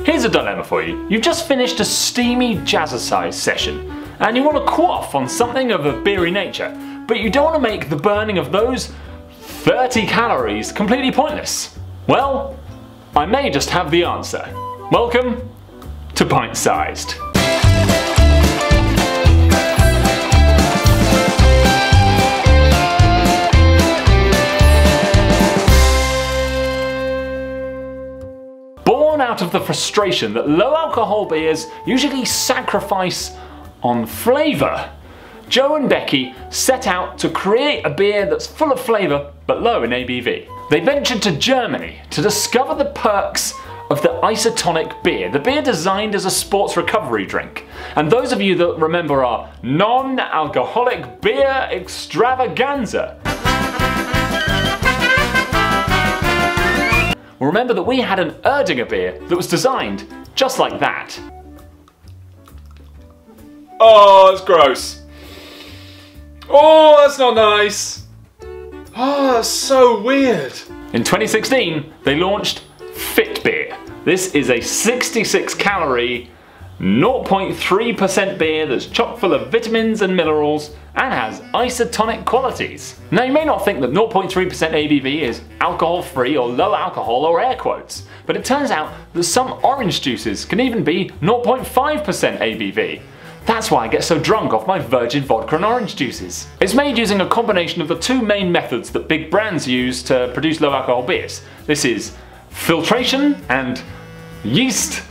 Here's a dilemma for you. You've just finished a steamy jazzercise session and you want to quaff on something of a beery nature, but you don't want to make the burning of those 30 calories completely pointless. Well, I may just have the answer. Welcome to Pint Sized. Born out of the frustration that low alcohol beers usually sacrifice on flavour, Joe and Becky set out to create a beer that's full of flavour but low in ABV. They ventured to Germany to discover the perks of the isotonic beer, the beer designed as a sports recovery drink. And those of you that remember our non-alcoholic beer extravaganza will remember that we had an Erdinger beer that was designed just like that. Oh, that's gross. Oh, that's not nice. Oh, that's so weird. In 2016, they launched Fit Beer. This is a 66 calorie, 0.3% beer that's chock full of vitamins and minerals and has isotonic qualities. Now you may not think that 0.3% ABV is alcohol free or low alcohol or air quotes, but it turns out that some orange juices can even be 0.5% ABV. That's why I get so drunk off my virgin vodka and orange juices. It's made using a combination of the two main methods that big brands use to produce low alcohol beers. This is filtration and yeast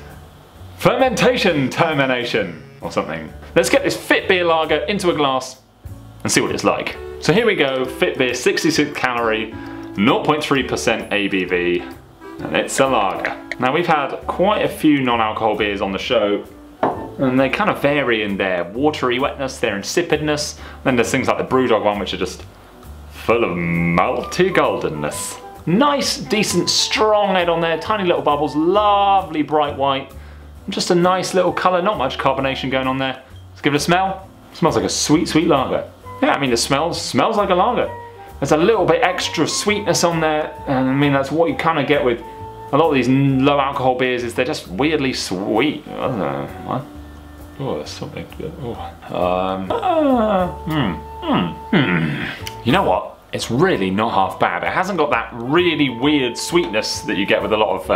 fermentation termination or something. Let's get this Fit Beer lager into a glass and see what it's like. So here we go, Fit Beer 66 calorie, 0.3% ABV, and it's a lager. Now we've had quite a few non-alcohol beers on the show, and they kind of vary in their watery wetness, their insipidness. Then there's things like the Brewdog one, which are just full of malty goldenness. Nice, decent, strong head on there, tiny little bubbles, lovely bright white. Just a nice little colour, not much carbonation going on there. Let's give it a smell. It smells like a sweet, sweet lager. Yeah, I mean it smells like a lager. There's a little bit extra sweetness on there, and I mean that's what you kind of get with a lot of these low alcohol beers, is they're just weirdly sweet. I don't know, what? Oh, there's something good. You know what? It's really not half bad. It hasn't got that really weird sweetness that you get with a lot of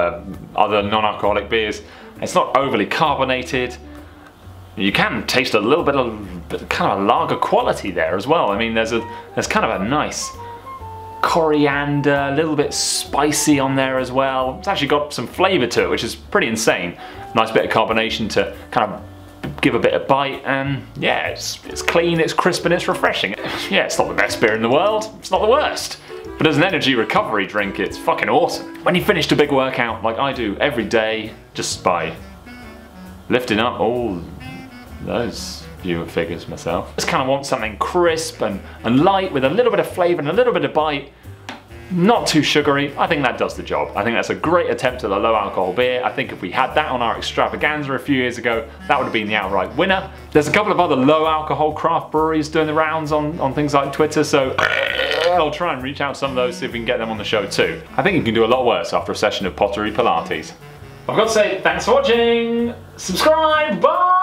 other non-alcoholic beers. It's not overly carbonated. You can taste a little bit of kind of a lager quality there as well. I mean, there's kind of a nice coriander, a little bit spicy on there as well. It's actually got some flavour to it, which is pretty insane. Nice bit of carbonation to kind of give a bit of bite, and yeah, it's clean, it's crisp, and it's refreshing. Yeah, it's not the best beer in the world, it's not the worst, but as an energy recovery drink, it's fucking awesome. When you finish a big workout like I do every day, just by lifting up all those viewer figures myself, just kind of want something crisp and light with a little bit of flavour and a little bit of bite. Not too sugary. I think that does the job. I think that's a great attempt at a low alcohol beer. I think if we had that on our extravaganza a few years ago, that would have been the outright winner. There's a couple of other low alcohol craft breweries doing the rounds on things like Twitter, so I'll try and reach out to some of those, see if we can get them on the show too. I think you can do a lot worse after a session of pottery Pilates. I've got to say thanks for watching, subscribe, bye!